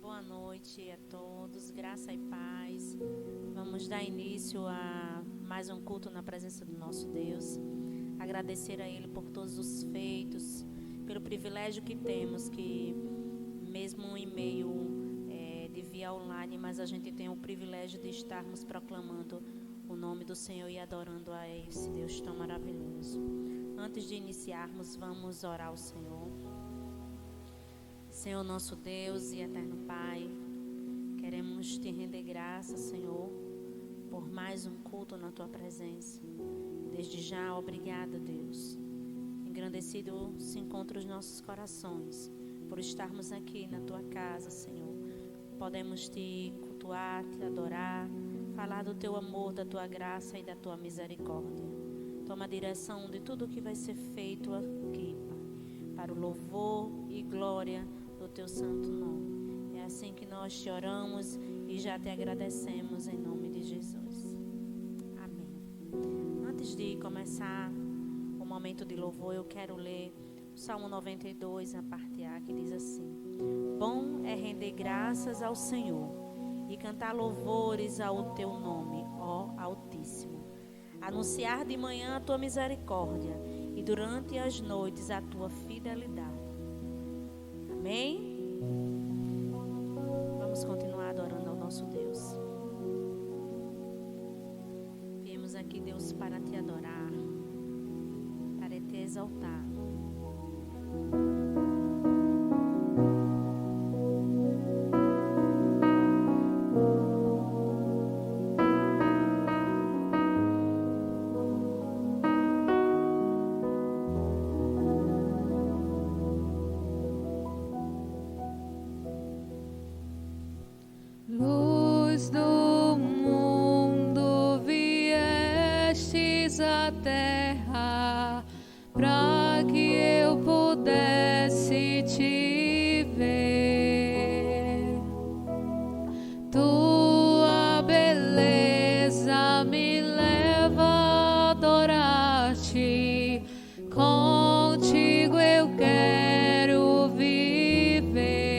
Boa noite a todos, graça e paz. Vamos dar início a mais um culto na presença do nosso Deus. Agradecer a Ele por todos os feitos, pelo privilégio que temos, que mesmo em meio de via online, mas a gente tem o privilégio de estarmos proclamando o nome do Senhor e adorando a esse Deus tão maravilhoso. Antes de iniciarmos, vamos orar ao Senhor. Senhor, nosso Deus e eterno Pai, queremos te render graças, Senhor, por mais um culto na tua presença. Desde já, obrigada, Deus. Engrandecido se encontra os nossos corações por estarmos aqui na tua casa, Senhor. Podemos te cultuar, te adorar, falar do teu amor, da tua graça e da tua misericórdia. Toma a direção de tudo o que vai ser feito aqui, Pai, para o louvor e glória do teu santo nome. É assim que nós te oramos e já te agradecemos em nome de Jesus. Amém. Antes de começar o momento de louvor, eu quero ler o Salmo 92, a parte A, que diz assim: Bom é render graças ao Senhor e cantar louvores ao teu nome, ó Altíssimo. Anunciar de manhã a tua misericórdia e durante as noites a tua fidelidade. Amém? Vamos continuar adorando ao nosso Deus. Viemos aqui, Deus, para te adorar, para te exaltar. Luz do mundo, viestes à terra, para que eu pudesse te ver. Tua beleza me leva a adorar-te, contigo eu quero viver.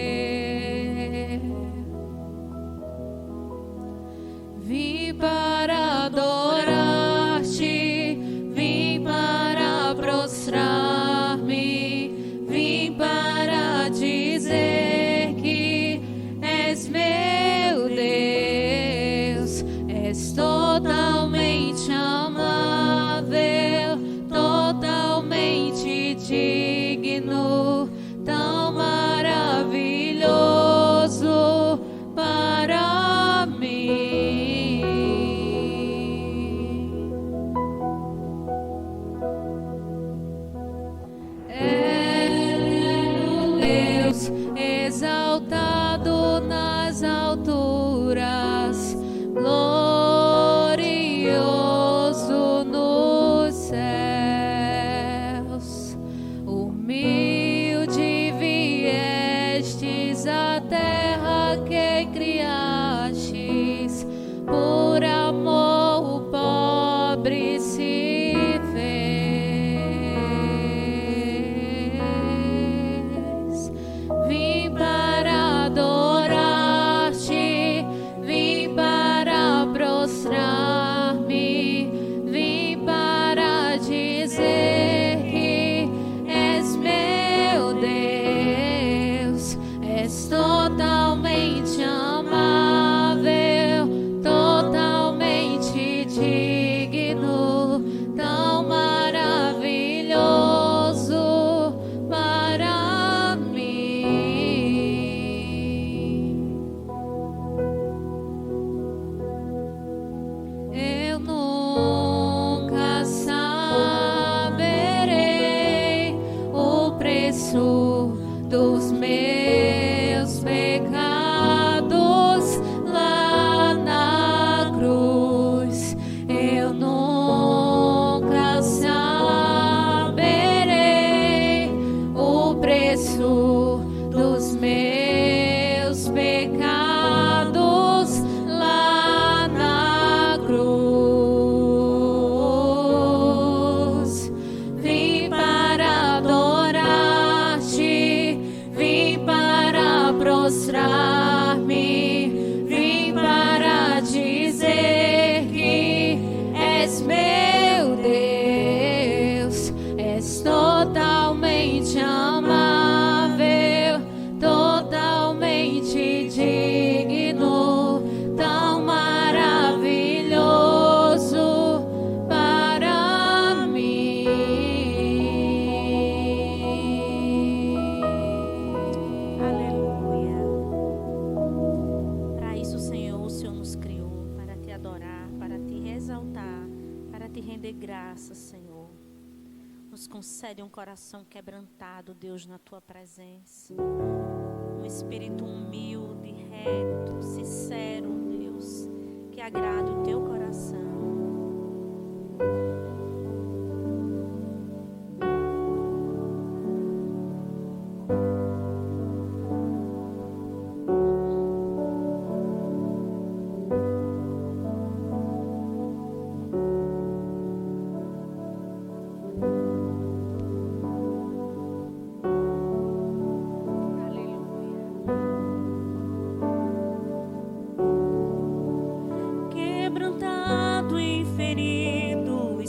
Vim para adorar-te, vim para prostrar-me, vim para dizer que és meu Deus, és totalmente amável, totalmente digno, tão maravilhoso para mim. Deus, exaltado nas alturas, glorioso nos céus. Humilde viestes à terra que criastes, por amor o pobre se fez. Vim para adorar-te, vim para prostrar-me, vim para dizer que és meu Deus, és totalmente amável, totalmente digno, tão maravilhoso para mim. Eu nunca saberei o preço dos meus pecados lá na cruz. Eu nunca saberei o preço dos meus pecados lá na cruz. Vim para adorar-te, vim para prostrar. totalmente amável, totalmente digno, tão maravilhoso para mim. Aleluia. Para isso, Senhor, o Senhor nos criou, para te adorar, para te exaltar, para te render graças, Senhor. Nos concede um coração quebrantado, Deus, na tua presença. Um espírito humilde, reto, sincero, Deus, que agrade o teu coração. Quebrantado e ferido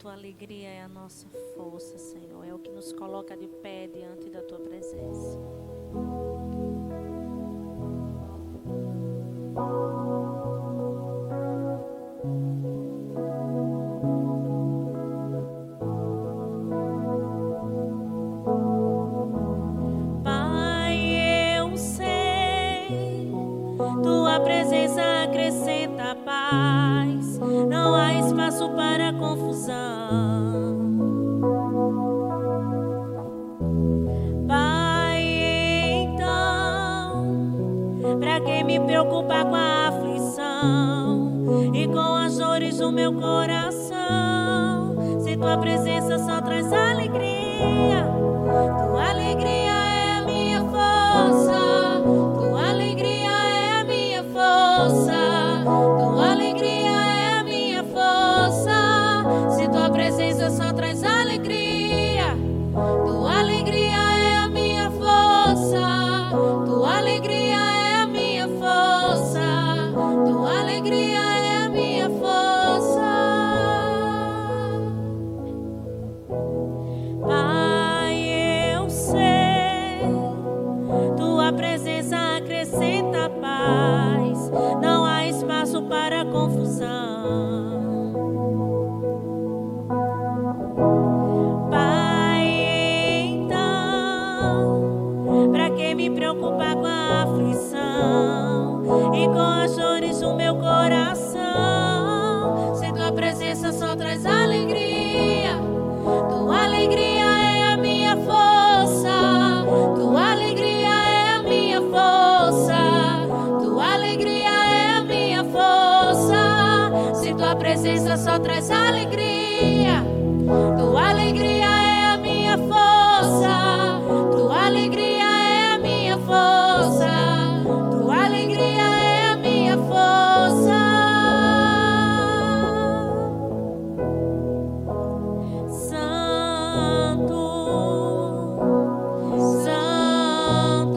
tua alegria é a nossa força, Senhor. É o que nos coloca de pé diante da tua presença. Pai, eu sei, tua presença acrescenta paz. Não há espaço para confusão. Pai, então, pra que me preocupar com a aflição e com as dores do meu coração? Se tua presença só traz alegria, tua alegria é a minha força, tua alegria é a minha força, tua alegria é a minha força. Se tua presença só traz alegria, tua alegria é a minha força, tua alegria é a minha força, tua alegria é a minha força. Pai, eu sei, tua presença acrescenta paz. Não há espaço para confusão. Me preocupar com a aflição e com as dores do meu coração. Se tua presença só traz alegria, tua alegria é a minha força, tua alegria é a minha força, tua alegria é a minha força. Se tua presença só traz alegria, tua alegria é a minha força, tua alegria força, tua alegria é a minha força. Santo, Santo, Santo,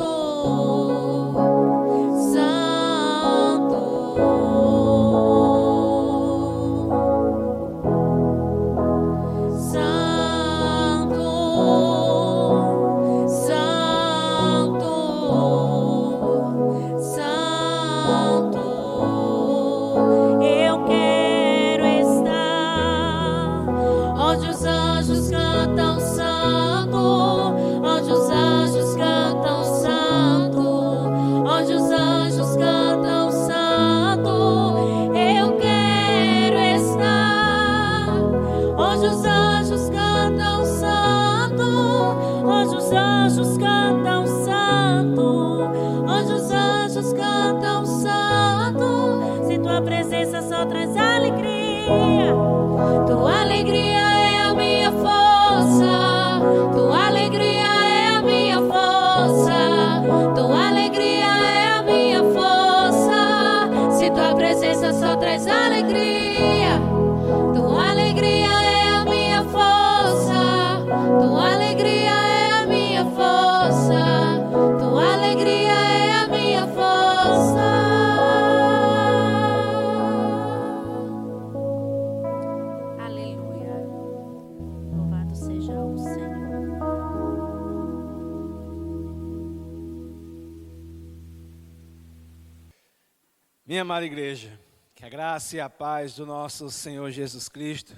Minha amada igreja, que a graça e a paz do nosso Senhor Jesus Cristo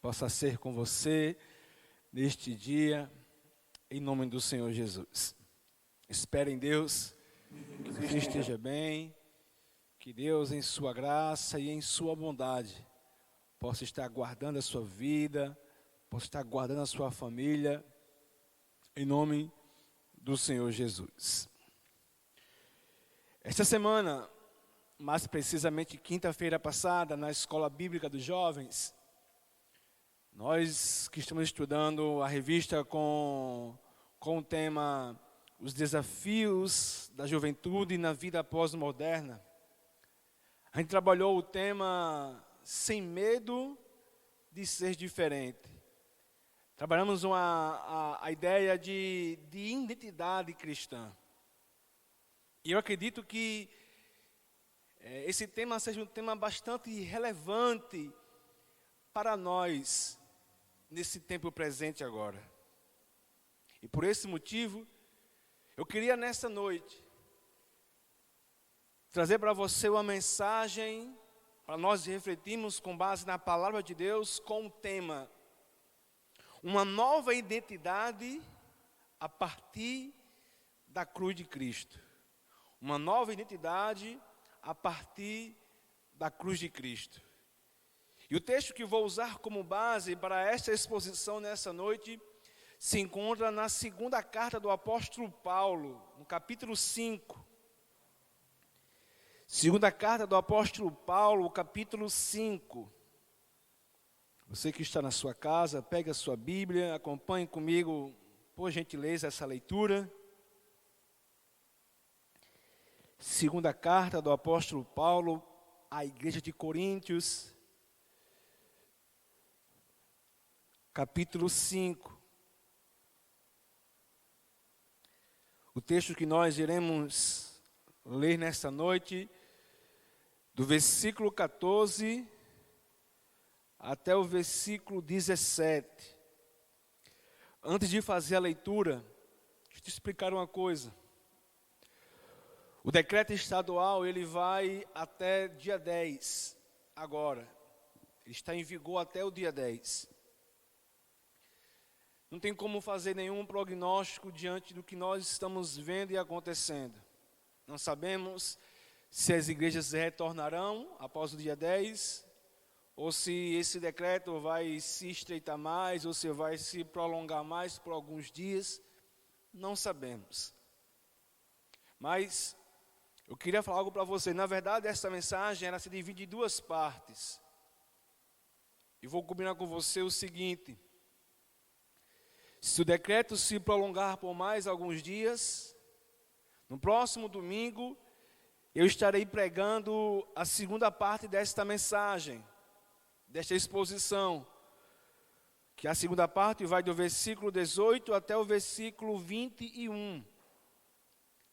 possa ser com você neste dia, em nome do Senhor Jesus. Espere em Deus, que você esteja bem, que Deus em sua graça e em sua bondade possa estar guardando a sua vida, possa estar guardando a sua família, em nome do Senhor Jesus. Esta semana, mais precisamente quinta-feira passada, na Escola Bíblica dos Jovens, nós que estamos estudando a revista com o tema Os Desafios da Juventude na Vida Pós-Moderna, a gente trabalhou o tema Sem Medo de Ser Diferente. Trabalhamos a ideia de identidade cristã. E eu acredito que esse tema seja um tema bastante relevante para nós nesse tempo presente agora. E por esse motivo, eu queria nessa noite trazer para você uma mensagem para nós refletirmos com base na palavra de Deus com o tema: uma nova identidade a partir da cruz de Cristo. Uma nova identidade a partir da cruz de Cristo. E o texto que vou usar como base para esta exposição nessa noite se encontra na segunda carta do apóstolo Paulo, no capítulo 5. Segunda carta do apóstolo Paulo, capítulo 5. Você que está na sua casa, pegue a sua Bíblia, acompanhe comigo, por gentileza, essa leitura. Segunda carta do apóstolo Paulo à igreja de Coríntios, capítulo 5. O texto que nós iremos ler nesta noite, do versículo 14 até o versículo 17. Antes de fazer a leitura, deixa eu te explicar uma coisa. O decreto estadual, ele vai até dia 10, agora. Ele está em vigor até o dia 10. Não tem como fazer nenhum prognóstico diante do que nós estamos vendo e acontecendo. Não sabemos se as igrejas retornarão após o dia 10, ou se esse decreto vai se estreitar mais, ou se vai se prolongar mais por alguns dias. Não sabemos. Mas eu queria falar algo para você. Na verdade, essa mensagem ela se divide em duas partes. E vou combinar com você o seguinte: se o decreto se prolongar por mais alguns dias, no próximo domingo, eu estarei pregando a segunda parte desta mensagem, desta exposição, que a segunda parte vai do versículo 18 até o versículo 21.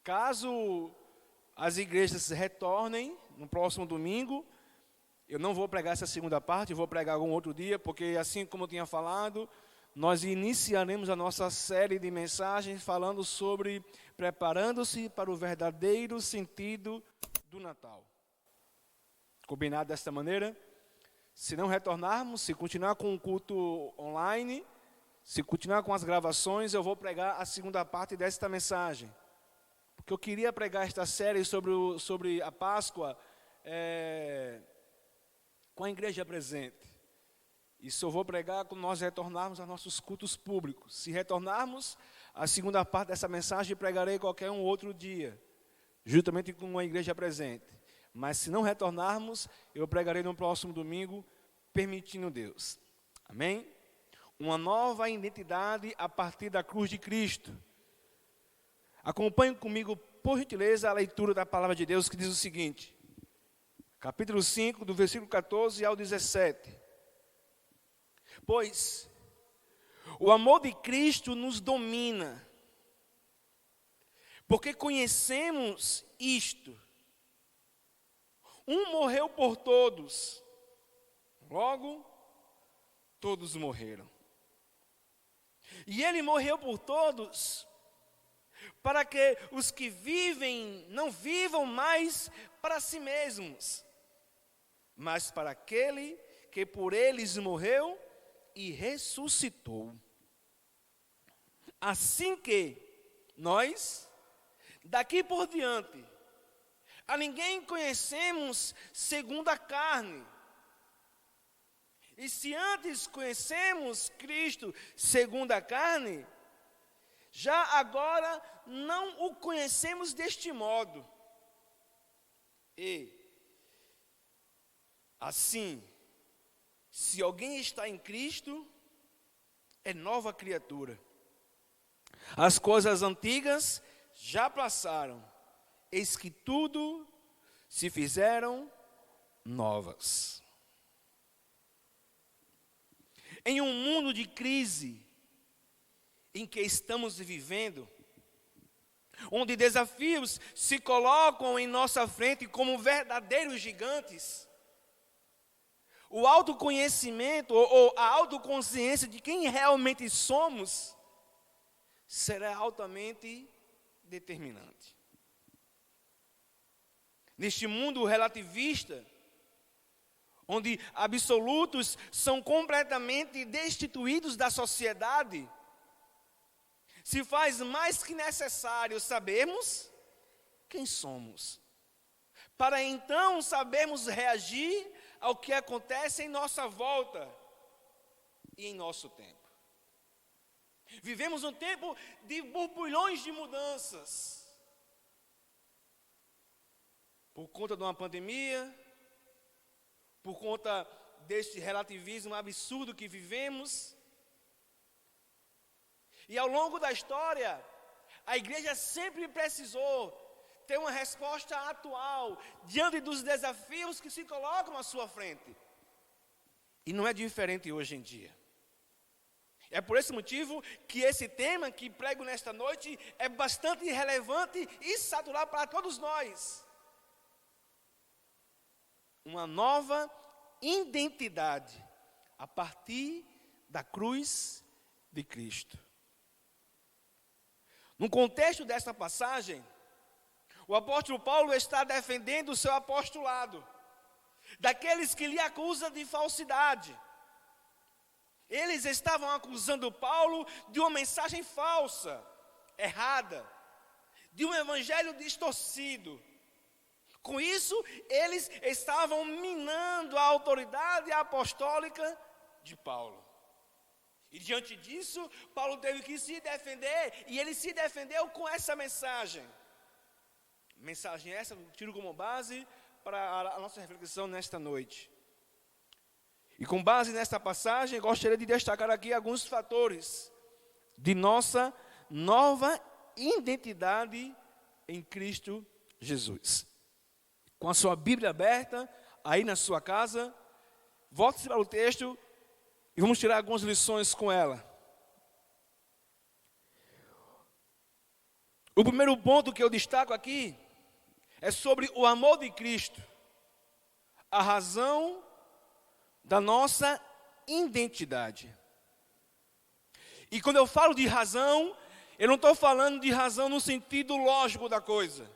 Caso as igrejas retornem no próximo domingo, eu não vou pregar essa segunda parte, eu vou pregar algum outro dia, porque assim como eu tinha falado, nós iniciaremos a nossa série de mensagens falando sobre preparando-se para o verdadeiro sentido do Natal. Combinado desta maneira? Se não retornarmos, se continuar com o culto online, se continuar com as gravações, eu vou pregar a segunda parte desta mensagem. Porque eu queria pregar esta série sobre a Páscoa com a igreja presente. Isso eu vou pregar quando nós retornarmos aos nossos cultos públicos. Se retornarmos, a segunda parte dessa mensagem pregarei qualquer um outro dia, juntamente com a igreja presente. Mas se não retornarmos, eu pregarei no próximo domingo, permitindo Deus. Amém? Uma nova identidade a partir da cruz de Cristo. Acompanhe comigo, por gentileza, a leitura da palavra de Deus, que diz o seguinte. Capítulo 5, do versículo 14 ao 17. Pois o amor de Cristo nos domina, porque conhecemos isto: um morreu por todos, logo todos morreram. E ele morreu por todos, para que os que vivem não vivam mais para si mesmos, mas para aquele que por eles morreu e ressuscitou. Assim que nós, daqui por diante, a ninguém conhecemos segundo a carne. E se antes conhecemos Cristo segundo a carne, já agora não o conhecemos deste modo. E assim, se alguém está em Cristo, é nova criatura. As coisas antigas já passaram, eis que tudo se fizeram novas. Em um mundo de crise em que estamos vivendo, onde desafios se colocam em nossa frente como verdadeiros gigantes, o autoconhecimento ou a autoconsciência de quem realmente somos será altamente determinante. Neste mundo relativista, onde absolutos são completamente destituídos da sociedade, se faz mais que necessário sabermos quem somos, para então sabermos reagir ao que acontece em nossa volta e em nosso tempo. Vivemos um tempo de borbulhões de mudanças. Por conta de uma pandemia, por conta deste relativismo absurdo que vivemos. E ao longo da história, a igreja sempre precisou ter uma resposta atual diante dos desafios que se colocam à sua frente. E não é diferente hoje em dia. É por esse motivo que esse tema que prego nesta noite é bastante relevante e saturado para todos nós. Uma nova identidade a partir da cruz de Cristo. No contexto desta passagem, o apóstolo Paulo está defendendo o seu apostolado, daqueles que lhe acusam de falsidade. Eles estavam acusando Paulo de uma mensagem falsa, errada, de um evangelho distorcido. Com isso, eles estavam minando a autoridade apostólica de Paulo. E diante disso, Paulo teve que se defender, e ele se defendeu com essa mensagem. Mensagem essa, eu tiro como base para a nossa reflexão nesta noite. E com base nesta passagem, gostaria de destacar aqui alguns fatores de nossa nova identidade em Cristo Jesus. Com a sua Bíblia aberta, aí na sua casa, volte-se para o texto e vamos tirar algumas lições com ela. O primeiro ponto que eu destaco aqui é sobre o amor de Cristo, a razão da nossa identidade. E quando eu falo de razão, eu não estou falando de razão no sentido lógico da coisa.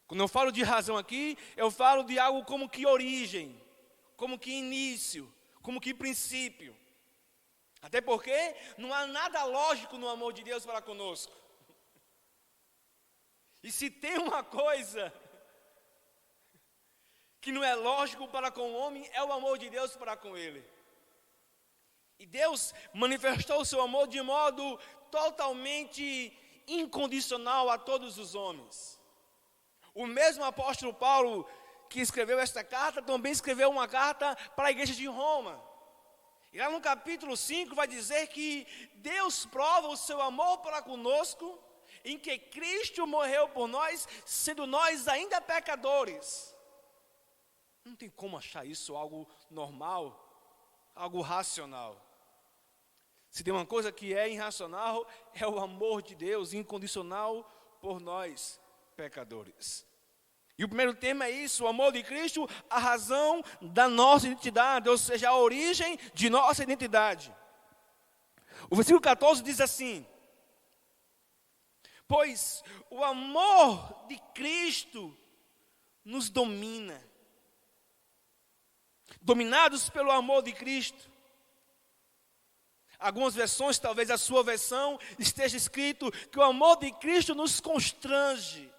Quando eu falo de razão aqui, eu falo de algo como que origem, como que início, como que princípio. Até porque não há nada lógico no amor de Deus para conosco. E se tem uma coisa que não é lógico para com o homem, é o amor de Deus para com ele. E Deus manifestou o seu amor de modo totalmente incondicional a todos os homens. O mesmo apóstolo Paulo que escreveu esta carta, também escreveu uma carta para a igreja de Roma. E lá no capítulo 5 vai dizer que Deus prova o seu amor para conosco, em que Cristo morreu por nós, sendo nós ainda pecadores. Não tem como achar isso algo normal, algo racional. Se tem uma coisa que é irracional, é o amor de Deus incondicional por nós, pecadores. E o primeiro tema é isso, o amor de Cristo, a razão da nossa identidade, ou seja, a origem de nossa identidade. O versículo 14 diz assim: pois o amor de Cristo nos domina. Dominados pelo amor de Cristo. Algumas versões, talvez a sua versão, esteja escrito que o amor de Cristo nos constrange.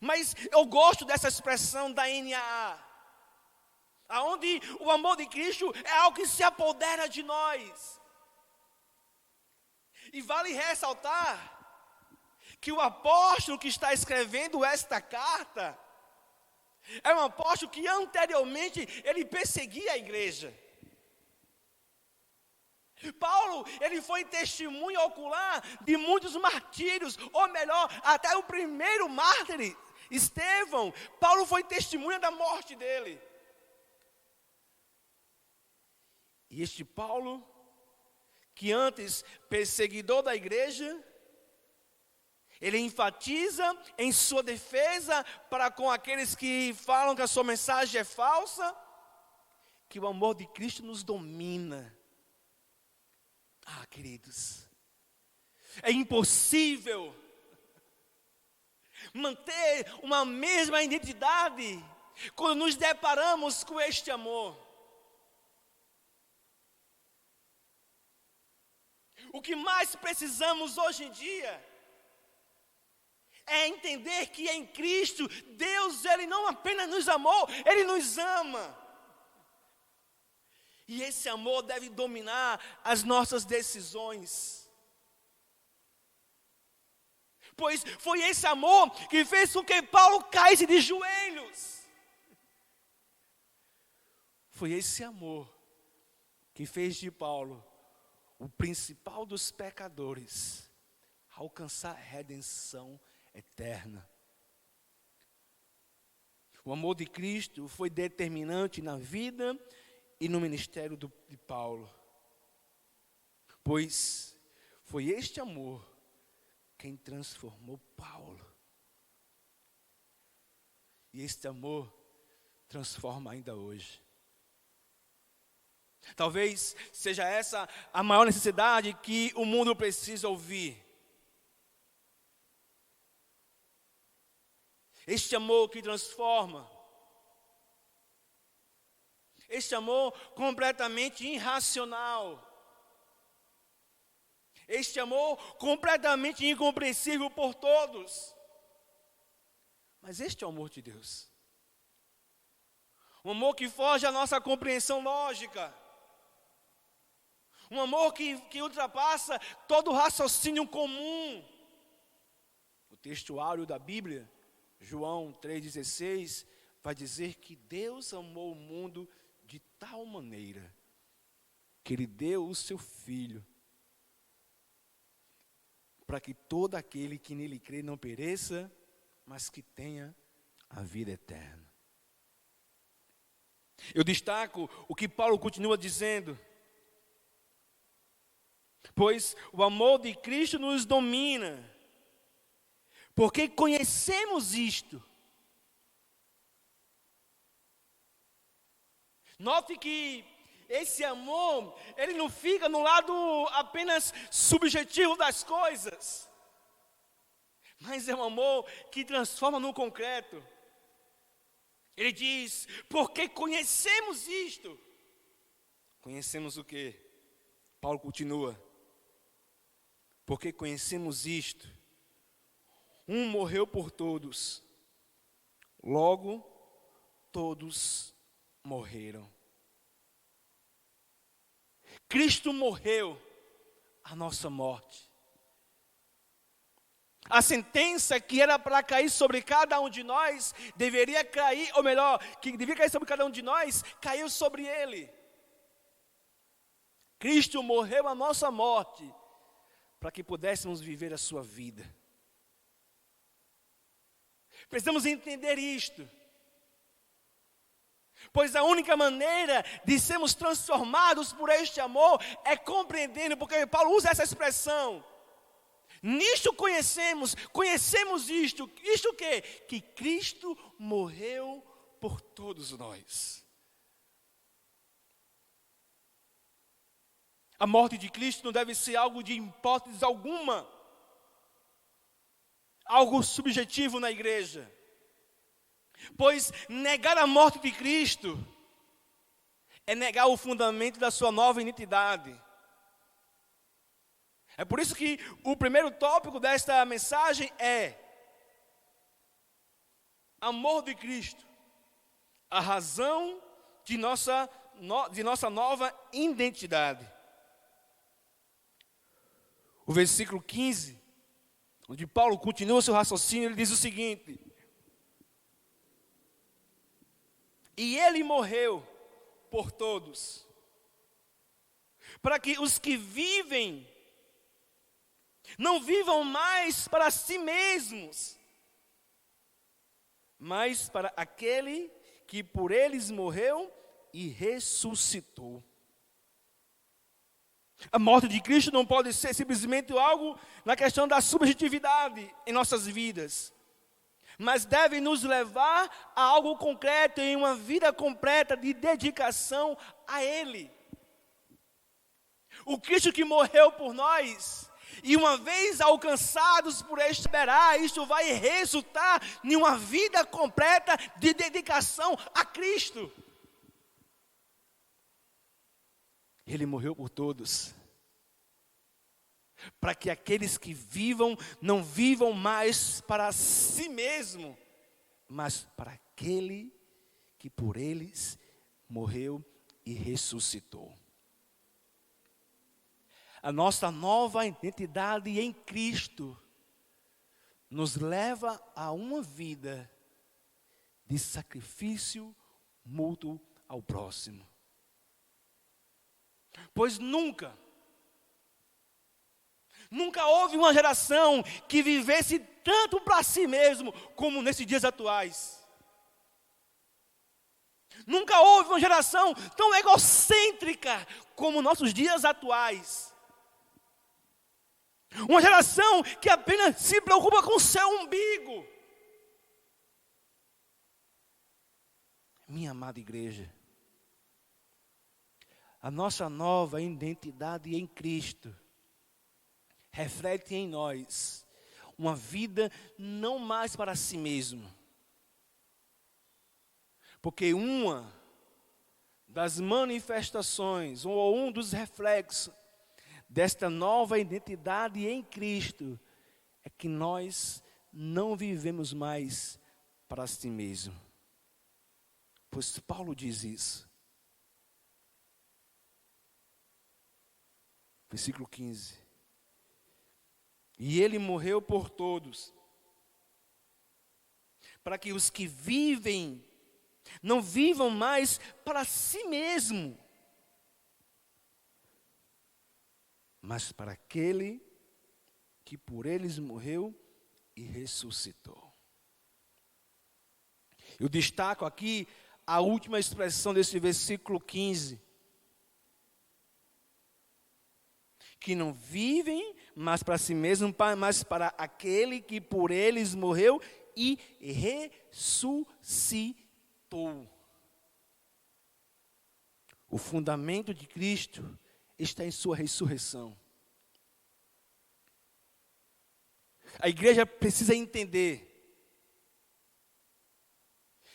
Mas eu gosto dessa expressão da NAA, aonde o amor de Cristo é algo que se apodera de nós. E vale ressaltar que o apóstolo que está escrevendo esta carta é um apóstolo que anteriormente ele perseguia a igreja. Paulo, ele foi testemunha ocular de muitos martírios, ou melhor, até o primeiro mártir, Estevão. Paulo foi testemunha da morte dele. E este Paulo, que antes perseguidor da igreja, ele enfatiza em sua defesa para com aqueles que falam que a sua mensagem é falsa, que o amor de Cristo nos domina. Queridos, é impossível manter uma mesma identidade quando nos deparamos com este amor. O que mais precisamos hoje em dia é entender que em Cristo, Deus, Ele não apenas nos amou, Ele nos ama. E esse amor deve dominar as nossas decisões. Pois foi esse amor que fez com que Paulo caísse de joelhos. Foi esse amor que fez de Paulo o principal dos pecadores alcançar redenção eterna. O amor de Cristo foi determinante na vida e no ministério de Paulo, pois foi este amor quem transformou Paulo. E este amor transforma ainda hoje. Talvez seja essa a maior necessidade que o mundo precisa ouvir. Este amor que transforma. Este amor completamente irracional. Este amor completamente incompreensível por todos. Mas este é o amor de Deus. Um amor que foge à nossa compreensão lógica. Um amor que ultrapassa todo o raciocínio comum. O textuário da Bíblia, João 3,16, vai dizer que Deus amou o mundo de tal maneira que Ele deu o seu Filho, para que todo aquele que nele crê não pereça, mas que tenha a vida eterna. Eu destaco o que Paulo continua dizendo. Pois o amor de Cristo nos domina, porque conhecemos isto. Note que esse amor, ele não fica no lado apenas subjetivo das coisas, mas é um amor que transforma no concreto. Ele diz, porque conhecemos isto. Conhecemos o quê? Paulo continua. Porque conhecemos isto. Um morreu por todos. Logo, todos morreram. Cristo morreu a nossa morte. A sentença que era para cair sobre cada um de nós, deveria cair, ou melhor, que deveria cair sobre cada um de nós, caiu sobre ele. Cristo morreu a nossa morte, para que pudéssemos viver a sua vida. Precisamos entender isto. Pois a única maneira de sermos transformados por este amor é compreendendo, porque Paulo usa essa expressão. Nisto conhecemos isto o quê? Que Cristo morreu por todos nós. A morte de Cristo não deve ser algo de hipótese alguma, algo subjetivo na igreja. Pois negar a morte de Cristo é negar o fundamento da sua nova identidade. É por isso que o primeiro tópico desta mensagem é amor de Cristo, a razão de nossa nova identidade. O versículo 15, onde Paulo continua seu raciocínio, ele diz o seguinte: e ele morreu por todos, para que os que vivem não vivam mais para si mesmos, mas para aquele que por eles morreu e ressuscitou. A morte de Cristo não pode ser simplesmente algo na questão da subjetividade em nossas vidas. mas deve nos levar a algo concreto, em uma vida completa de dedicação a Ele. O Cristo que morreu por nós, e uma vez alcançados por esperar, isso vai resultar em uma vida completa de dedicação a Cristo. Ele morreu por todos, para que aqueles que vivam, não vivam mais para si mesmo, mas para aquele que por eles morreu e ressuscitou. A nossa nova identidade em Cristo nos leva a uma vida de sacrifício mútuo ao próximo. Pois nunca houve uma geração que vivesse tanto para si mesmo como nesses dias atuais. Nunca houve uma geração tão egocêntrica como nossos dias atuais. Uma geração que apenas se preocupa com o seu umbigo. Minha amada igreja, a nossa nova identidade em Cristo reflete em nós uma vida não mais para si mesmo. Porque uma das manifestações, ou um dos reflexos desta nova identidade em Cristo, é que nós não vivemos mais para si mesmo. Pois Paulo diz isso. Versículo 15. E ele morreu por todos, para que os que vivem não vivam mais para si mesmo, mas para aquele que por eles morreu e ressuscitou. Eu destaco aqui a última expressão desse versículo 15. Que não vivem mais para si mesmo, mas para aquele que por eles morreu e ressuscitou. O fundamento de Cristo está em sua ressurreição. A igreja precisa entender.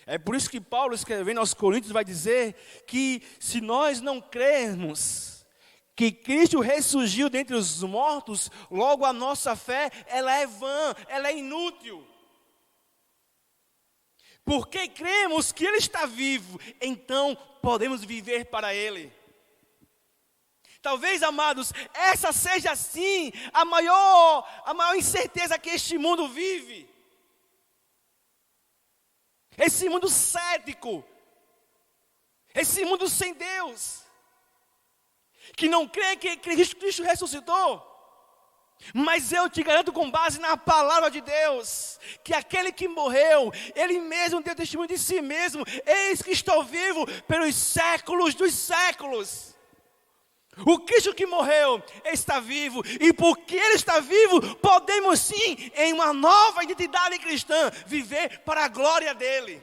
É por isso que Paulo, escrevendo aos Coríntios, vai dizer que se nós não crermos que Cristo ressurgiu dentre os mortos, logo a nossa fé, ela é vã, ela é inútil. Porque cremos que Ele está vivo, então podemos viver para Ele. Talvez, amados, essa seja sim a maior incerteza que este mundo vive. Esse mundo cético, esse mundo sem Deus, que não crê que Cristo ressuscitou. Mas eu te garanto, com base na palavra de Deus, que aquele que morreu, Ele mesmo deu testemunho de si mesmo: eis que estou vivo pelos séculos dos séculos. O Cristo que morreu está vivo, e porque Ele está vivo, podemos sim, em uma nova identidade cristã, viver para a glória dEle.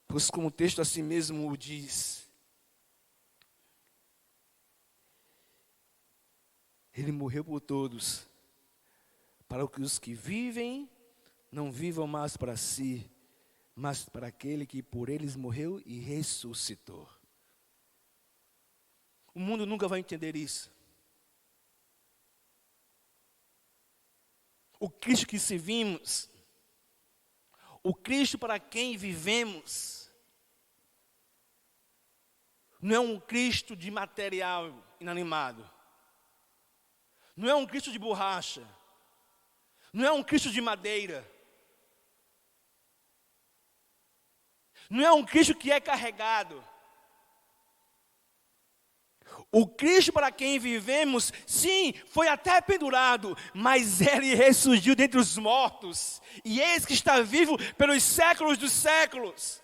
Pois como o texto assim mesmo o diz, Ele morreu por todos, para que os que vivem não vivam mais para si, mas para aquele que por eles morreu e ressuscitou. O mundo nunca vai entender isso. O Cristo que servimos, o Cristo para quem vivemos, não é um Cristo de material inanimado. Não é um Cristo de borracha. Não é um Cristo de madeira. Não é um Cristo que é carregado. O Cristo para quem vivemos, sim, foi até pendurado, mas Ele ressurgiu dentre os mortos, e eis que está vivo pelos séculos dos séculos.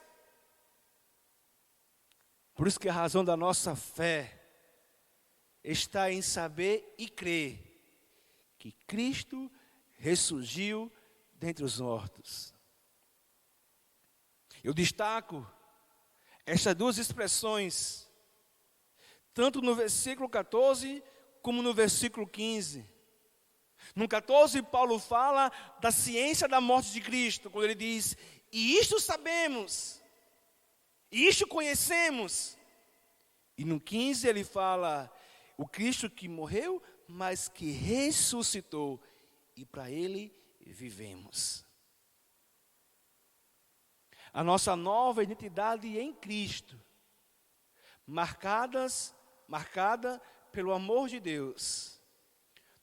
Por isso que a razão da nossa fé está em saber e crer que Cristo ressurgiu dentre os mortos. Eu destaco estas duas expressões, tanto no versículo 14, como no versículo 15. No 14, Paulo fala da ciência da morte de Cristo, quando ele diz, e isto sabemos, e isto conhecemos. E no 15 ele fala, o Cristo que morreu, mas que ressuscitou, e para ele vivemos. A nossa nova identidade em Cristo, marcada pelo amor de Deus,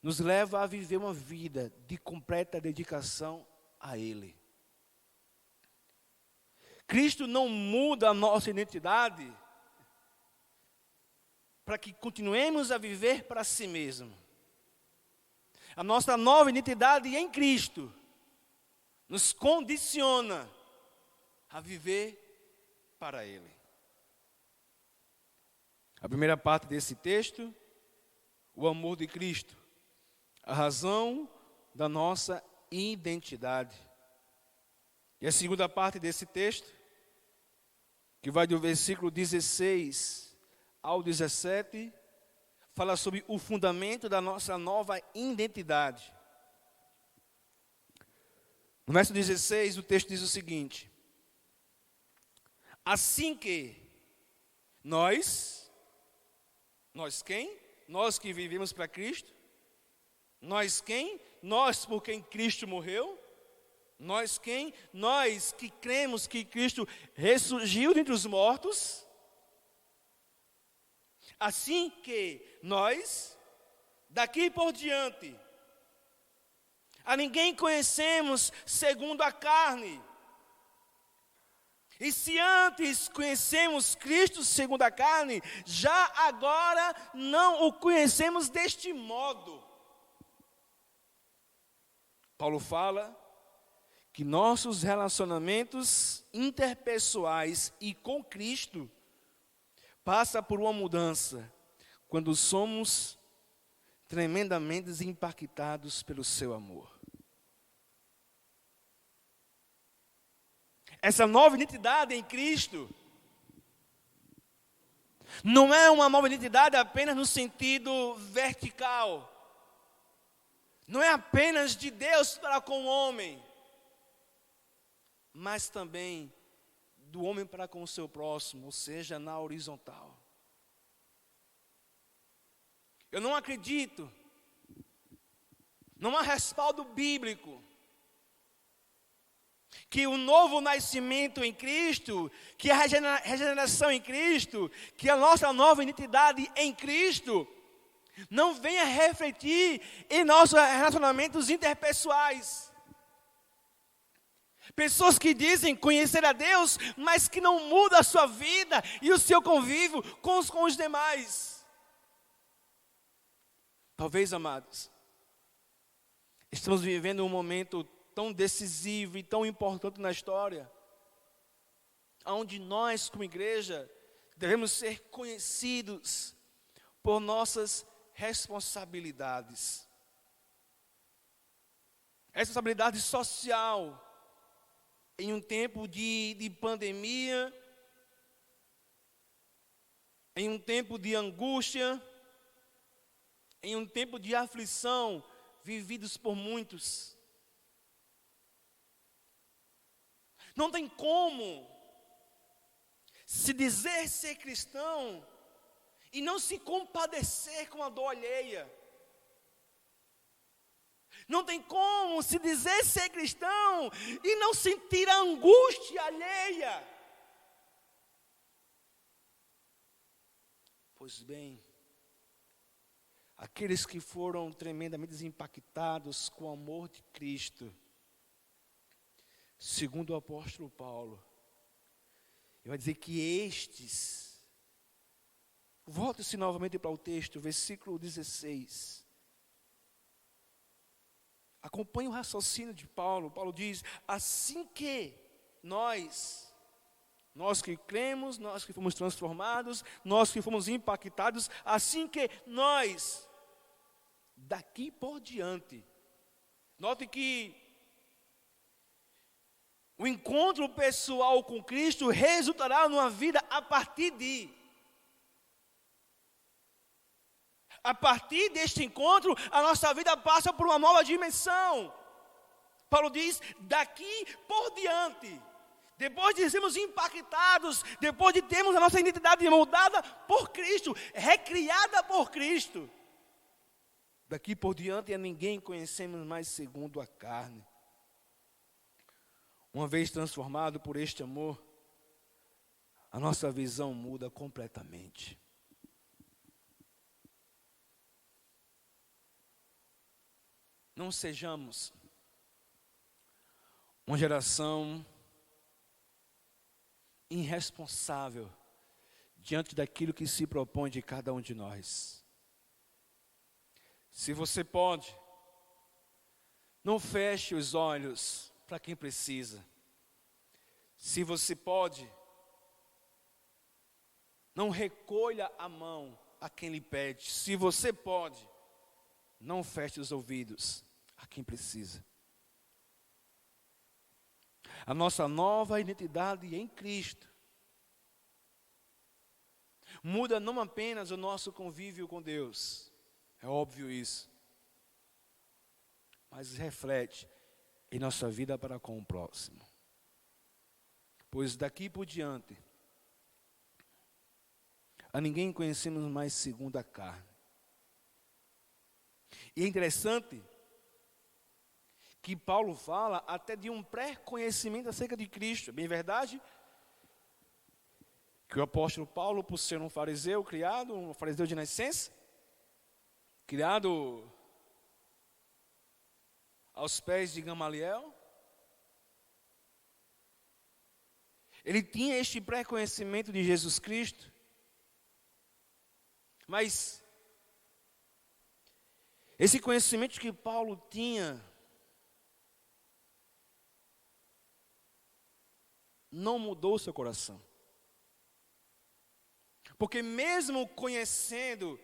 nos leva a viver uma vida de completa dedicação a Ele. Cristo não muda a nossa identidade para que continuemos a viver para si mesmo. A nossa nova identidade em Cristo nos condiciona a viver para Ele. A primeira parte desse texto, o amor de Cristo, a razão da nossa identidade. E a segunda parte desse texto, que vai do versículo 16 ao 17, fala sobre o fundamento da nossa nova identidade. No verso 16, o texto diz o seguinte: assim que nós quem? Nós que vivemos para Cristo. Nós quem? Nós por quem Cristo morreu. Nós quem? Nós que cremos que Cristo ressurgiu dentre os mortos. Assim que nós, daqui por diante, a ninguém conhecemos segundo a carne. E se antes conhecemos Cristo segundo a carne, já agora não o conhecemos deste modo. Paulo fala que nossos relacionamentos interpessoais e com Cristo passa por uma mudança quando somos tremendamente impactados pelo seu amor. Essa nova identidade em Cristo não é uma nova identidade apenas no sentido vertical. Não é apenas de Deus para com o homem, mas também do homem para com o seu próximo, ou seja, na horizontal. Eu não acredito, não há respaldo bíblico, que o novo nascimento em Cristo, que a regeneração em Cristo, que a nossa nova identidade em Cristo, não venha refletir em nossos relacionamentos interpessoais. Pessoas que dizem conhecer a Deus, mas que não mudam a sua vida e o seu convívio com os demais. Talvez, amados, estamos vivendo um momento tão decisivo e tão importante na história, onde nós, como igreja, devemos ser conhecidos por nossas responsabilidades. Responsabilidade social, em um tempo de pandemia, em um tempo de angústia, em um tempo de aflição, vividos por muitos. Não tem como se dizer ser cristão e não se compadecer com a dor alheia. Não tem como se dizer ser cristão e não sentir a angústia alheia. Pois bem, aqueles que foram tremendamente impactados com o amor de Cristo, segundo o apóstolo Paulo, ele vai dizer que estes, volte-se novamente para o texto, versículo 16. Acompanhe o raciocínio de Paulo. Paulo diz, assim que nós que cremos, nós que fomos transformados, nós que fomos impactados, assim que nós, daqui por diante, note que O encontro pessoal com Cristo resultará numa vida a partir de. A partir deste encontro, a nossa vida passa por uma nova dimensão. Paulo diz, daqui por diante, depois de sermos impactados, depois de termos a nossa identidade mudada por Cristo, recriada por Cristo, daqui por diante a ninguém conhecemos mais segundo a carne. Uma vez transformado por este amor, a nossa visão muda completamente. Não sejamos uma geração irresponsável diante daquilo que se propõe de cada um de nós. Se você pode, não feche os olhos para quem precisa. Se você pode, não recolha a mão a quem lhe pede. Se você pode, não feche os ouvidos a quem precisa. A nossa nova identidade em Cristo muda não apenas o nosso convívio com Deus, é óbvio isso, mas reflete em nossa vida para com o próximo. Pois daqui por diante, a ninguém conhecemos mais segundo a carne. E é interessante que Paulo fala até de um pré-conhecimento acerca de Cristo. É bem verdade que o apóstolo Paulo, por ser um fariseu criado, um fariseu de nascença, criado aos pés de Gamaliel, ele tinha este pré-conhecimento de Jesus Cristo, mas esse conhecimento que Paulo tinha não mudou seu coração. Porque mesmo conhecendo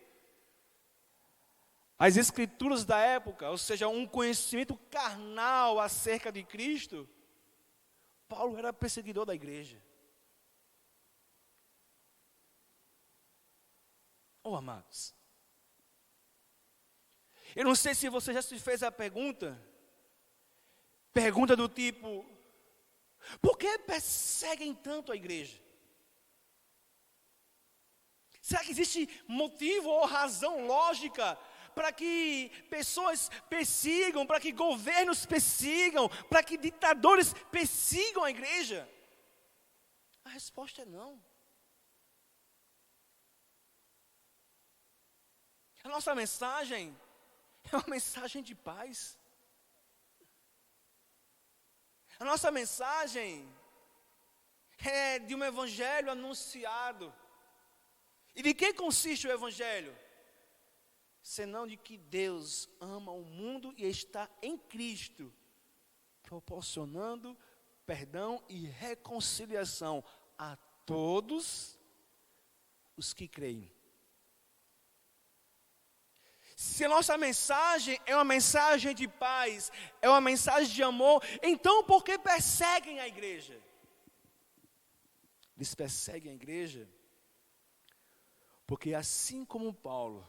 as escrituras da época, ou seja, um conhecimento carnal acerca de Cristo, Paulo era perseguidor da igreja. Oh, amados, eu não sei se você já se fez a pergunta do tipo, por que perseguem tanto a igreja? Será que existe motivo ou razão lógica para que pessoas persigam, para que governos persigam, para que ditadores persigam a igreja? A resposta é não. A nossa mensagem é uma mensagem de paz. A nossa mensagem é de um evangelho anunciado. E de que consiste o evangelho? Senão de que Deus ama o mundo e está em Cristo, proporcionando perdão e reconciliação a todos os que creem. Se a nossa mensagem é uma mensagem de paz, é uma mensagem de amor, então por que perseguem a igreja? Eles perseguem a igreja porque assim como Paulo,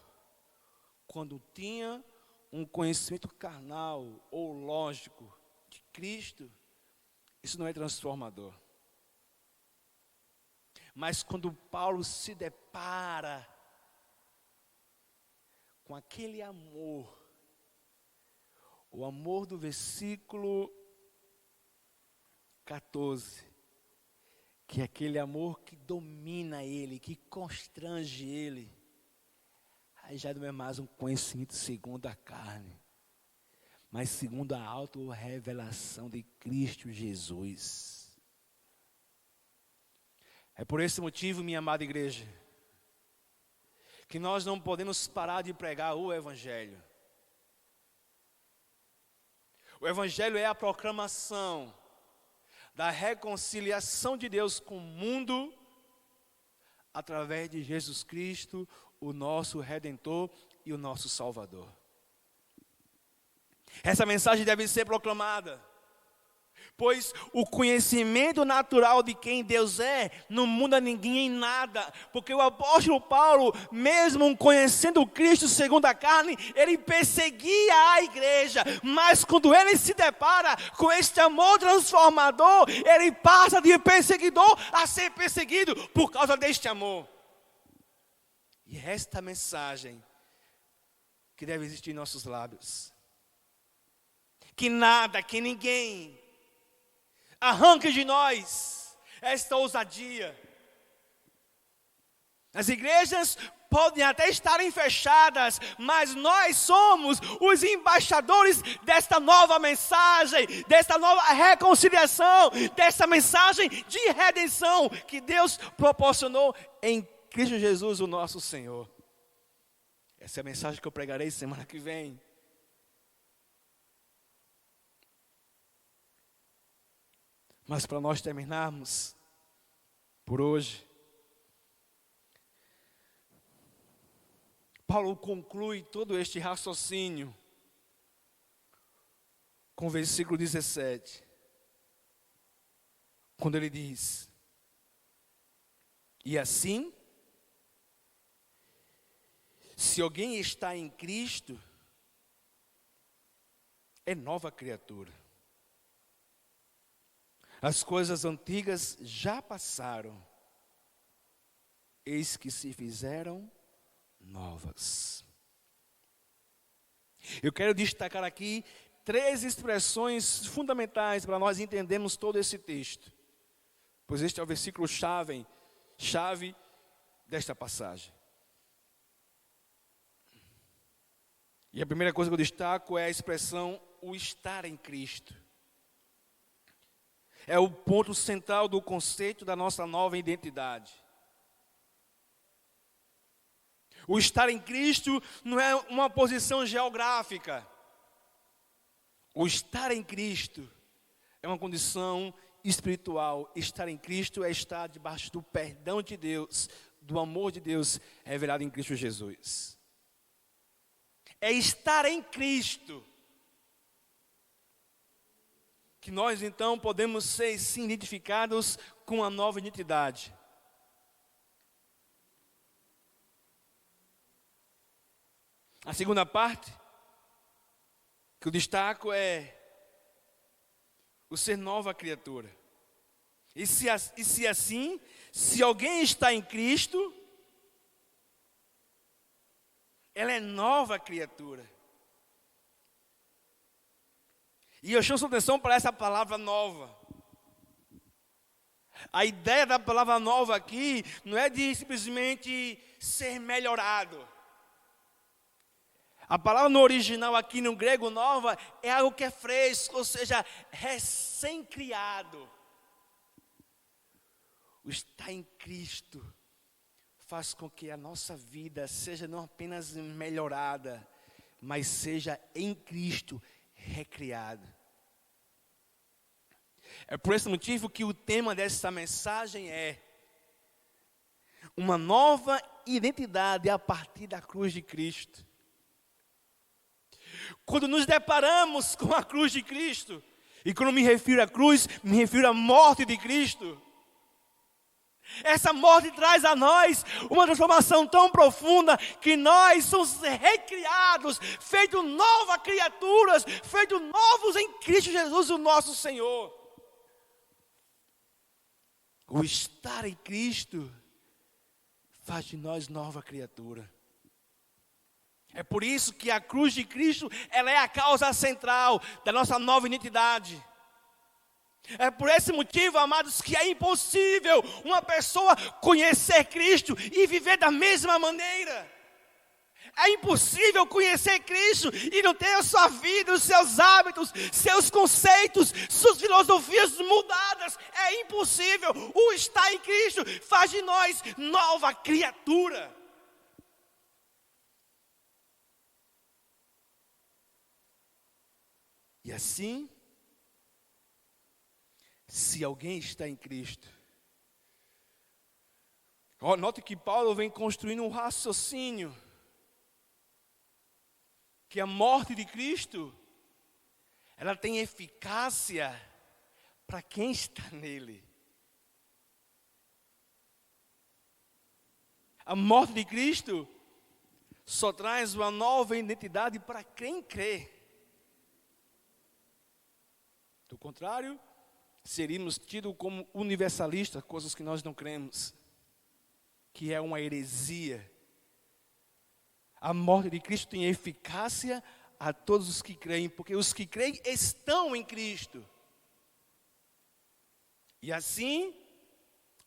quando tinha um conhecimento carnal ou lógico de Cristo, isso não é transformador. Mas quando Paulo se depara com aquele amor, o amor do versículo 14, que é aquele amor que domina ele, que constrange ele, aí já não é mais um conhecimento segundo a carne, mas segundo a auto-revelação de Cristo Jesus. É por esse motivo, minha amada igreja, que nós não podemos parar de pregar o Evangelho. O Evangelho é a proclamação da reconciliação de Deus com o mundo, através de Jesus Cristo, o nosso Redentor e o nosso Salvador. Essa mensagem deve ser proclamada. Pois o conhecimento natural de quem Deus é não muda ninguém em nada. Porque o apóstolo Paulo, mesmo conhecendo Cristo segundo a carne, ele perseguia a igreja. Mas quando ele se depara com este amor transformador, ele passa de perseguidor a ser perseguido por causa deste amor. E esta mensagem que deve existir em nossos lábios. Que nada, que ninguém arranque de nós esta ousadia. As igrejas podem até estarem fechadas, mas nós somos os embaixadores desta nova mensagem, desta nova reconciliação, dessa mensagem de redenção que Deus proporcionou em Cristo Jesus, o nosso Senhor. Essa é a mensagem que eu pregarei semana que vem. Mas para nós terminarmos por hoje, Paulo conclui todo este raciocínio com o versículo 17, quando ele diz: e assim, se alguém está em Cristo, é nova criatura. As coisas antigas já passaram, eis que se fizeram novas. Eu quero destacar aqui 3 expressões fundamentais para nós entendermos todo esse texto, pois este é o versículo chave desta passagem. E a primeira coisa que eu destaco é a expressão o estar em Cristo. É o ponto central do conceito da nossa nova identidade. O estar em Cristo não é uma posição geográfica. O estar em Cristo é uma condição espiritual. Estar em Cristo é estar debaixo do perdão de Deus, do amor de Deus revelado em Cristo Jesus. É estar em Cristo que nós então podemos ser sim identificados com a nova identidade. A segunda parte que eu destaco é o ser nova criatura. E se assim, se alguém está em Cristo, ela é nova criatura. E eu chamo sua atenção para essa palavra nova. A ideia da palavra nova aqui não é de simplesmente ser melhorado. A palavra no original aqui no grego nova é algo que é fresco, ou seja, recém-criado. O estar em Cristo faz com que a nossa vida seja não apenas melhorada, mas seja em Cristo recriada. É por esse motivo que o tema dessa mensagem é uma nova identidade a partir da cruz de Cristo. Quando nos deparamos com a cruz de Cristo, e quando me refiro à cruz, me refiro à morte de Cristo. Essa morte traz a nós uma transformação tão profunda que nós somos recriados, feitos novas criaturas, feitos novos em Cristo Jesus, o nosso Senhor. O estar em Cristo faz de nós nova criatura. É por isso que a cruz de Cristo, ela é a causa central da nossa nova identidade. É por esse motivo, amados, que é impossível uma pessoa conhecer Cristo e viver da mesma maneira. É impossível conhecer Cristo e não ter a sua vida, os seus hábitos, seus conceitos, suas filosofias mudadas. É impossível. O estar em Cristo faz de nós nova criatura. E assim, se alguém está em Cristo. Note que Paulo vem construindo um raciocínio. Que a morte de Cristo, ela tem eficácia para quem está nele. A morte de Cristo só traz uma nova identidade para quem crê. Do contrário, seríamos tidos como universalistas, coisas que nós não cremos, que é uma heresia. A morte de Cristo tem eficácia a todos os que creem, porque os que creem estão em Cristo. E assim,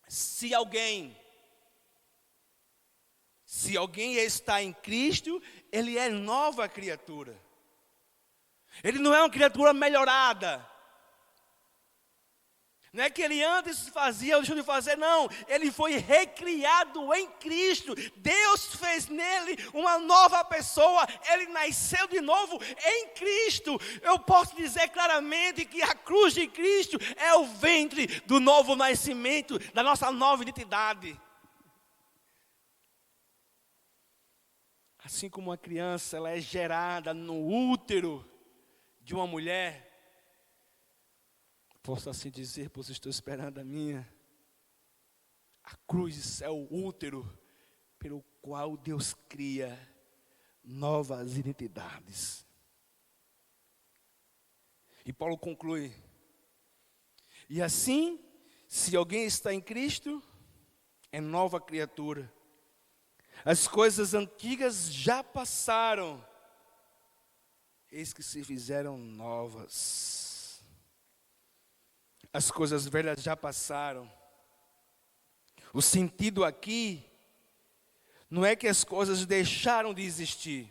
se alguém está em Cristo, ele é nova criatura. Ele não é uma criatura melhorada. Não é que ele antes fazia ou deixou de fazer, não. Ele foi recriado em Cristo. Deus fez nele uma nova pessoa. Ele nasceu de novo em Cristo. Eu posso dizer claramente que a cruz de Cristo é o ventre do novo nascimento, da nossa nova identidade. Assim como uma criança, ela é gerada no útero de uma mulher. Posso assim dizer, pois estou esperando a minha. A cruz é o útero pelo qual Deus cria novas identidades. E Paulo conclui: e assim, se alguém está em Cristo, é nova criatura. As coisas antigas já passaram, eis que se fizeram novas. As coisas velhas já passaram. O sentido aqui não é que as coisas deixaram de existir,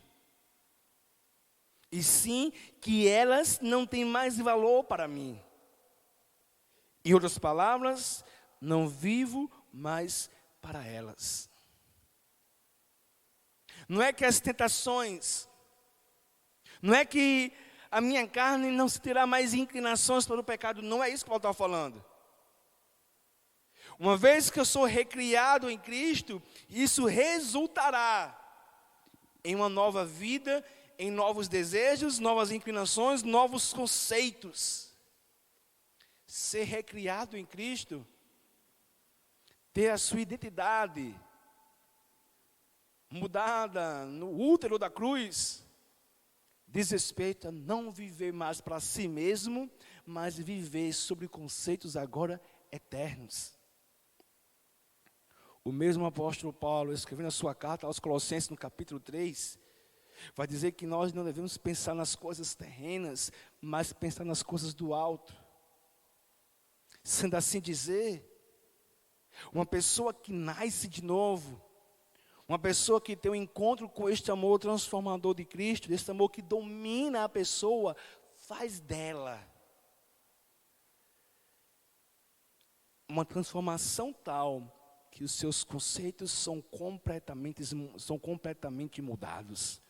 e sim que elas não têm mais valor para mim. Em outras palavras, não vivo mais para elas. Não é que as tentações, não é que a minha carne não se terá mais inclinações para o pecado. Não é isso que Paulo está falando. Uma vez que eu sou recriado em Cristo, isso resultará em uma nova vida, em novos desejos, novas inclinações, novos conceitos. Ser recriado em Cristo, ter a sua identidade mudada no útero da cruz, diz respeito a não viver mais para si mesmo, mas viver sobre conceitos agora eternos. O mesmo apóstolo Paulo, escrevendo a sua carta aos Colossenses, no capítulo 3, vai dizer que nós não devemos pensar nas coisas terrenas, mas pensar nas coisas do alto. Sendo assim dizer, uma pessoa que nasce de novo, uma pessoa que tem um encontro com este amor transformador de Cristo, este amor que domina a pessoa, faz dela uma transformação tal que os seus conceitos são completamente mudados.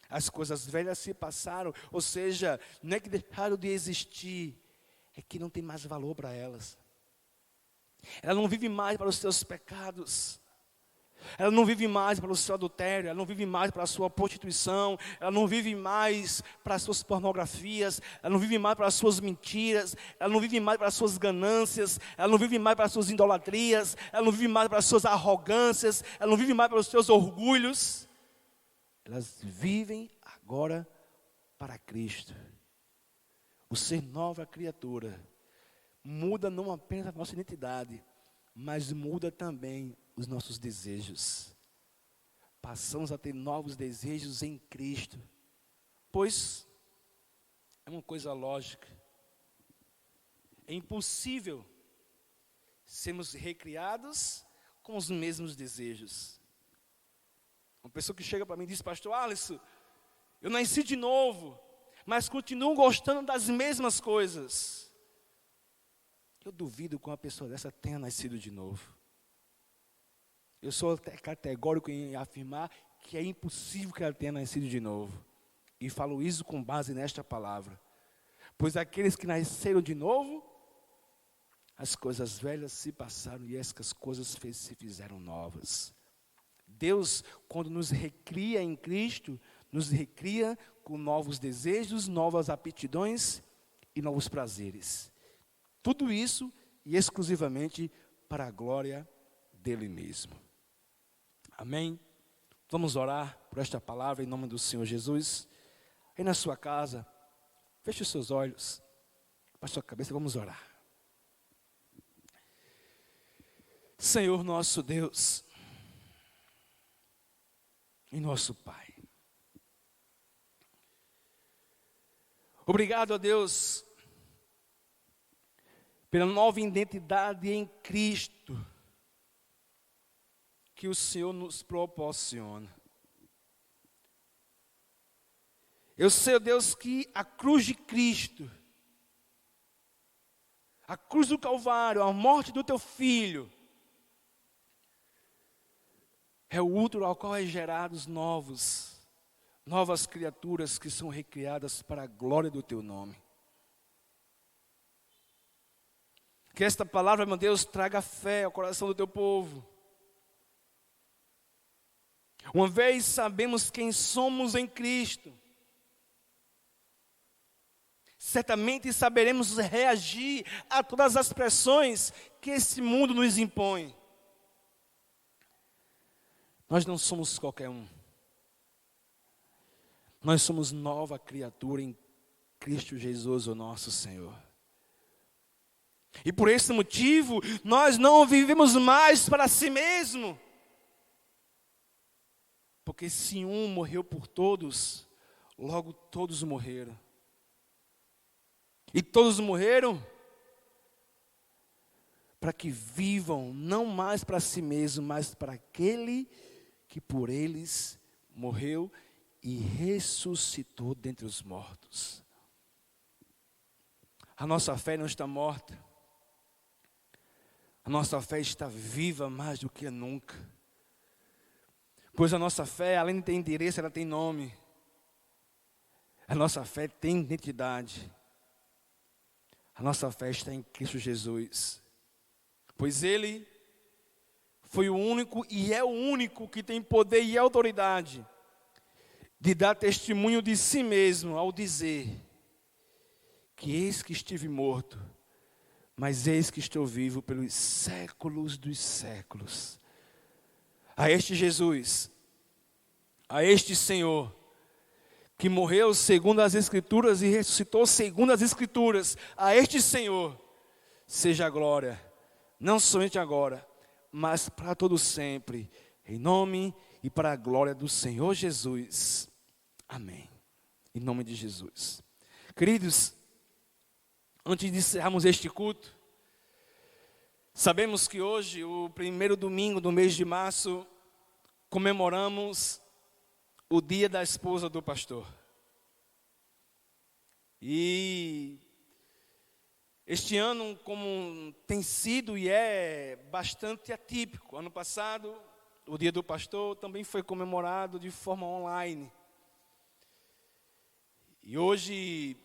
As coisas velhas se passaram, ou seja, não é que deixaram de existir, é que não tem mais valor para elas. Ela não vive mais para os seus pecados. Ela não vive mais para o seu adultério, ela não vive mais para a sua prostituição, ela não vive mais para as suas pornografias, ela não vive mais para as suas mentiras, ela não vive mais para as suas ganâncias, ela não vive mais para as suas idolatrias, ela não vive mais para as suas arrogâncias, ela não vive mais para os seus orgulhos. Elas vivem agora para Cristo. O ser nova criatura muda não apenas a nossa identidade, mas muda também os nossos desejos. Passamos a ter novos desejos em Cristo, pois é uma coisa lógica. É impossível sermos recriados com os mesmos desejos. Uma pessoa que chega para mim e diz: pastor Alisson, eu nasci de novo, mas continuo gostando das mesmas coisas. Eu duvido que uma pessoa dessa tenha nascido de novo. Eu sou categórico em afirmar que é impossível que ela tenha nascido de novo. E falo isso com base nesta palavra. Pois aqueles que nasceram de novo, as coisas velhas se passaram e as coisas se fizeram novas. Deus, quando nos recria em Cristo, nos recria com novos desejos, novas aptidões e novos prazeres. Tudo isso e exclusivamente para a glória dele mesmo. Amém? Vamos orar por esta palavra em nome do Senhor Jesus. Aí na sua casa, feche os seus olhos, baixe a sua cabeça, vamos orar. Senhor nosso Deus e nosso Pai, obrigado a Deus pela nova identidade em Cristo que o Senhor nos proporciona. Eu sei, Deus, que a cruz de Cristo, a cruz do Calvário, a morte do teu Filho, é o útero ao qual é gerados novas criaturas que são recriadas para a glória do teu nome. Que esta palavra, meu Deus, traga fé ao coração do teu povo. Uma vez sabemos quem somos em Cristo, certamente saberemos reagir a todas as pressões que esse mundo nos impõe. Nós não somos qualquer um. Nós somos nova criatura em Cristo Jesus, o nosso Senhor. E por esse motivo, nós não vivemos mais para si mesmo. Porque se um morreu por todos, logo todos morreram. E todos morreram para que vivam não mais para si mesmo, mas para aquele que por eles morreu e ressuscitou dentre os mortos. A nossa fé não está morta. A nossa fé está viva mais do que nunca. Pois a nossa fé, além de ter endereço, ela tem nome. A nossa fé tem identidade. A nossa fé está em Cristo Jesus. Pois Ele foi o único e é o único que tem poder e autoridade de dar testemunho de si mesmo ao dizer que eis que estive morto, mas eis que estou vivo pelos séculos dos séculos. A este Jesus, a este Senhor, que morreu segundo as Escrituras e ressuscitou segundo as Escrituras, a este Senhor, seja a glória, não somente agora, mas para todo sempre, em nome e para a glória do Senhor Jesus. Amém. Em nome de Jesus. Queridos, antes de encerrarmos este culto, sabemos que hoje, o primeiro domingo do mês de março, comemoramos o dia da esposa do pastor. E este ano, como tem sido e é bastante atípico, ano passado, o dia do pastor também foi comemorado de forma online. E hoje,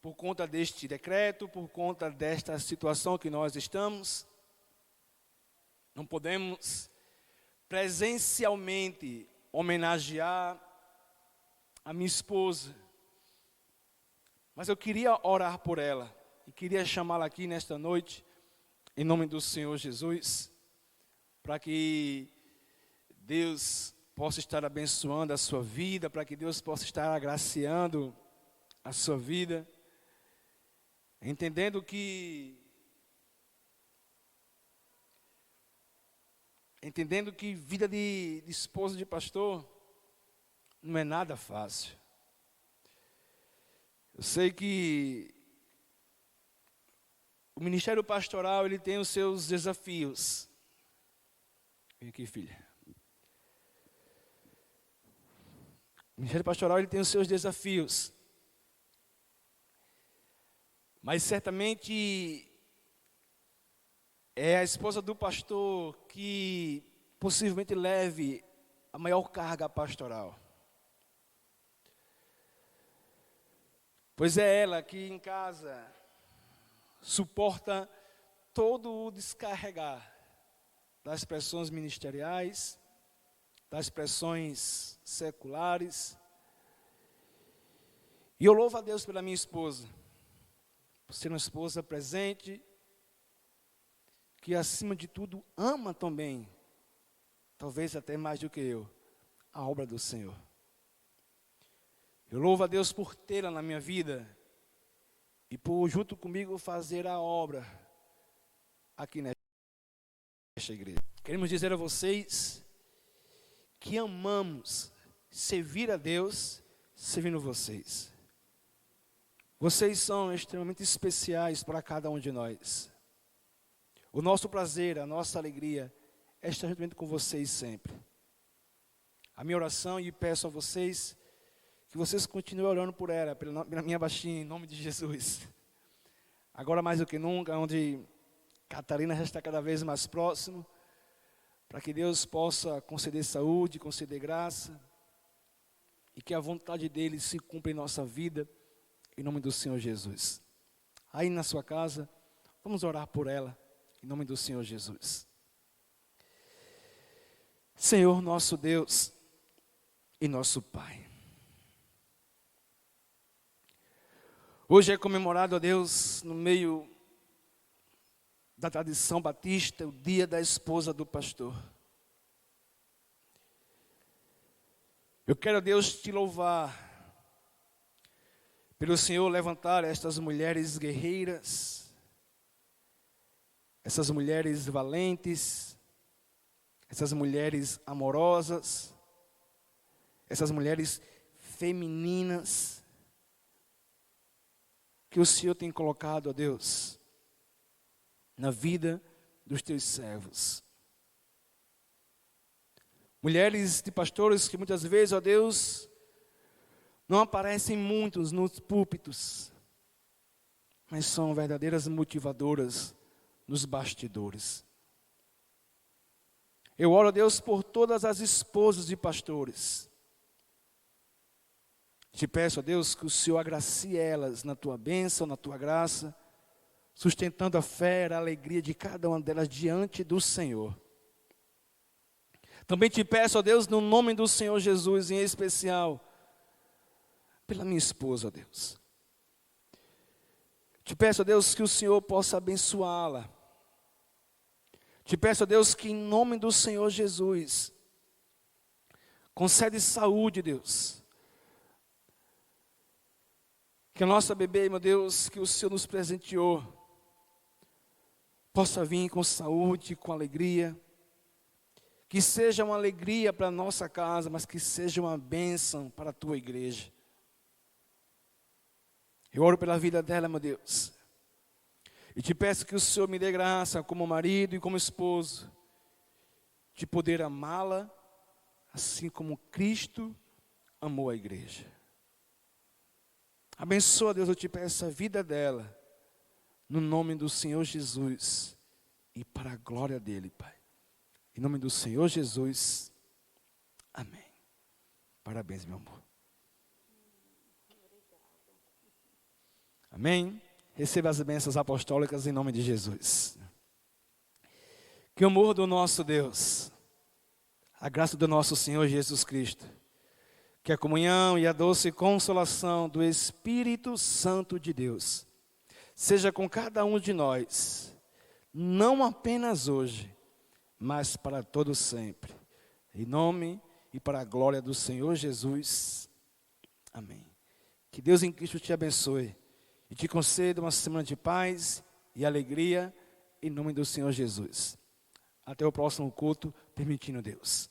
por conta deste decreto, por conta desta situação que nós estamos, não podemos presencialmente homenagear a minha esposa. Mas eu queria orar por ela e queria chamá-la aqui nesta noite, em nome do Senhor Jesus, para que Deus possa estar abençoando a sua vida, para que Deus possa estar agraciando a sua vida, entendendo que vida de esposa de pastor não é nada fácil. Eu sei que o ministério pastoral, ele tem os seus desafios. Vem aqui, filha. O ministério pastoral, ele tem os seus desafios. Mas certamente é a esposa do pastor que possivelmente leve a maior carga pastoral. Pois é ela que em casa suporta todo o descarregar das pressões ministeriais, das pressões seculares. E eu louvo a Deus pela minha esposa, por ser uma esposa presente, que acima de tudo ama também, talvez até mais do que eu, a obra do Senhor. Eu louvo a Deus por tê-la na minha vida e por junto comigo fazer a obra aqui nesta igreja. Queremos dizer a vocês que amamos servir a Deus servindo vocês. Vocês são extremamente especiais para cada um de nós. O nosso prazer, a nossa alegria é estar juntamente com vocês sempre. A minha oração, e peço a vocês que vocês continuem orando por ela, pela minha baixinha, em nome de Jesus. Agora mais do que nunca, onde Catarina já está cada vez mais próximo, para que Deus possa conceder saúde, conceder graça, e que a vontade dele se cumpra em nossa vida, em nome do Senhor Jesus. Aí na sua casa, vamos orar por ela, em nome do Senhor Jesus. Senhor nosso Deus e nosso Pai, hoje é comemorado, ó Deus, no meio da tradição batista, o dia da esposa do pastor. Eu quero, Deus, te louvar pelo Senhor levantar estas mulheres guerreiras, essas mulheres valentes, essas mulheres amorosas, essas mulheres femininas, que o Senhor tem colocado, ó Deus, na vida dos teus servos. Mulheres de pastores que muitas vezes, ó Deus, não aparecem muitos nos púlpitos, mas são verdadeiras motivadoras nos bastidores. Eu oro, Deus, por todas as esposas de pastores. Te peço, ó Deus, que o Senhor agracie elas na tua bênção, na tua graça, sustentando a fé e a alegria de cada uma delas diante do Senhor. Também te peço, ó Deus, no nome do Senhor Jesus, em especial, pela minha esposa, ó Deus. Te peço, ó Deus, que o Senhor possa abençoá-la. Te peço, ó Deus, que em nome do Senhor Jesus, concede saúde, Deus. Que a nossa bebê, meu Deus, que o Senhor nos presenteou, possa vir com saúde, com alegria. Que seja uma alegria para a nossa casa, mas que seja uma bênção para a tua igreja. Eu oro pela vida dela, meu Deus. E te peço que o Senhor me dê graça, como marido e como esposo, de poder amá-la, assim como Cristo amou a igreja. Abençoa, Deus, eu te peço a vida dela, no nome do Senhor Jesus, e para a glória dele, Pai. Em nome do Senhor Jesus, amém. Parabéns, meu amor. Amém? Receba as bênçãos apostólicas em nome de Jesus. Que o amor do nosso Deus, a graça do nosso Senhor Jesus Cristo, que a comunhão e a doce consolação do Espírito Santo de Deus seja com cada um de nós, não apenas hoje, mas para todo sempre. Em nome e para a glória do Senhor Jesus. Amém. Que Deus em Cristo te abençoe e te conceda uma semana de paz e alegria, em nome do Senhor Jesus. Até o próximo culto, permitindo Deus.